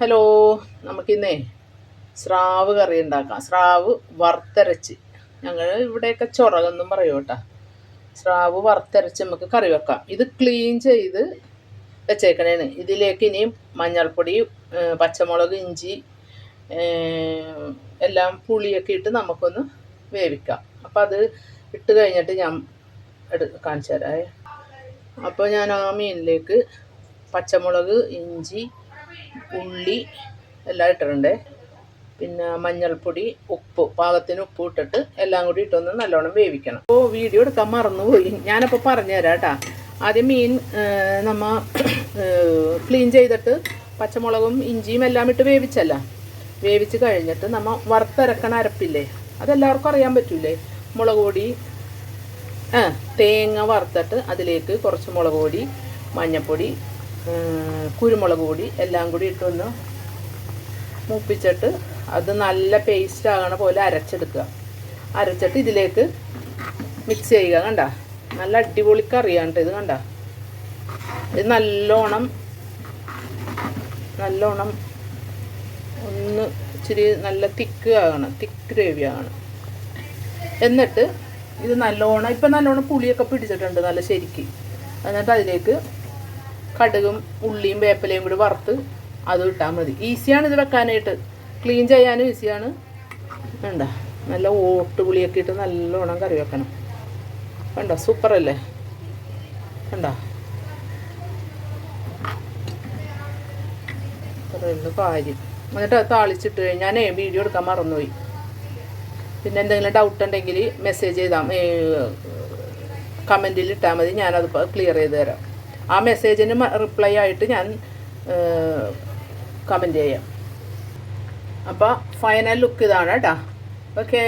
Hello, നമുക്കിന്നേ സ്രാവ് കറി ഉണ്ടാക്കാം. സ്രാവ് വറുത്തരച്ച്, ഞങ്ങൾ ഇവിടെയൊക്കെ ചൊറകെന്നും പറയും കേട്ടോ. സ്രാവ് വറുത്തരച്ച് നമുക്ക് കറി വെക്കാം. ഇത് ക്ലീൻ ചെയ്ത് വെച്ചേക്കണേന്. ഇതിലേക്ക് ഇനിയും മഞ്ഞൾപ്പൊടി, പച്ചമുളക്, ഇഞ്ചി എല്ലാം പുളിയൊക്കെ ഇട്ട് നമുക്കൊന്ന് വേവിക്കാം. അപ്പം അത് ഇട്ട് കഴിഞ്ഞിട്ട് ഞാൻ കാണിച്ചു തരാം. അപ്പോൾ ഞാൻ ആ മീനിലേക്ക് പച്ചമുളക്, ഇഞ്ചി, ഉള്ളി എല്ലാം ഇട്ടിട്ടുണ്ട്. പിന്നെ മഞ്ഞൾപ്പൊടി, ഉപ്പ്, പാകത്തിന് ഉപ്പ് ഇട്ടിട്ട് എല്ലാം കൂടി ഇട്ടൊന്ന് നല്ലോണം വേവിക്കണം. അപ്പോൾ വീഡിയോ എടുക്കാൻ മറന്നുപോയി, ഞാനപ്പോൾ പറഞ്ഞു തരാം കേട്ടോ. ആദ്യം മീൻ നമ്മൾ ക്ലീൻ ചെയ്തിട്ട് പച്ചമുളകും ഇഞ്ചിയും എല്ലാം ഇട്ട് വേവിച്ചല്ല. വേവിച്ച് കഴിഞ്ഞിട്ട് നമ്മൾ വറുത്തരക്കണ അരപ്പില്ലേ, അതെല്ലാവർക്കും അറിയാൻ പറ്റൂലേ. മുളക് പൊടി, തേങ്ങ വറുത്തിട്ട് അതിലേക്ക് കുറച്ച് മുളക് പൊടി, മഞ്ഞൾപ്പൊടി, കുരുമുളക് പൊടി എല്ലാം കൂടി ഇട്ടൊന്ന് മൂപ്പിച്ചിട്ട് അത് നല്ല പേസ്റ്റ് ആകണ പോലെ അരച്ചെടുക്കുക. അരച്ചിട്ട് ഇതിലേക്ക് മിക്സ് ചെയ്യുക. കണ്ട, നല്ല അടിപൊളി കറിയാണ് ഇത്. കണ്ട, ഇത് നല്ലോണം ഒന്ന് ഇച്ചിരി നല്ല തിക്ക് ആകണം, തിക്ക് ഗ്രേവി ആകണം. എന്നിട്ട് ഇത് നല്ലോണം പുളിയൊക്കെ പിടിച്ചിട്ടുണ്ട് നല്ല ശരിക്ക്. എന്നിട്ട് അതിലേക്ക് കടുകും ഉള്ളിയും വേപ്പിലയും കൂടി വറുത്ത് അത് ഇട്ടാൽ മതി. ഈസിയാണ് ഇത് വെക്കാനായിട്ട്, ക്ലീൻ ചെയ്യാനും ഈസിയാണ്. വേണ്ട, നല്ല ഓട്ടുപുളിയൊക്കെ ഇട്ട് നല്ലോണം കറി വെക്കണം. വേണ്ട, സൂപ്പറല്ലേ. വേണ്ട, അത്രയുള്ളൂ കാര്യം. എന്നിട്ട് അത് താളിച്ചിട്ട് കഴിഞ്ഞാൽ ഞാൻ വീഡിയോ എടുക്കാൻ മറന്നുപോയി. പിന്നെ എന്തെങ്കിലും ഡൗട്ട് ഉണ്ടെങ്കിൽ മെസ്സേജ് ചെയ്താൽ കമൻറ്റിൽ ഇട്ടാൽ മതി, ഞാനത് ക്ലിയർ ചെയ്ത് തരാം. ആ മെസ്സേജിന് റിപ്ലൈ ആയിട്ട് ഞാൻ കമൻറ്റ് ചെയ്യാം. അപ്പോൾ ഫൈനൽ ലുക്ക് ഇതാണ് കേട്ടോ. ഓക്കേ.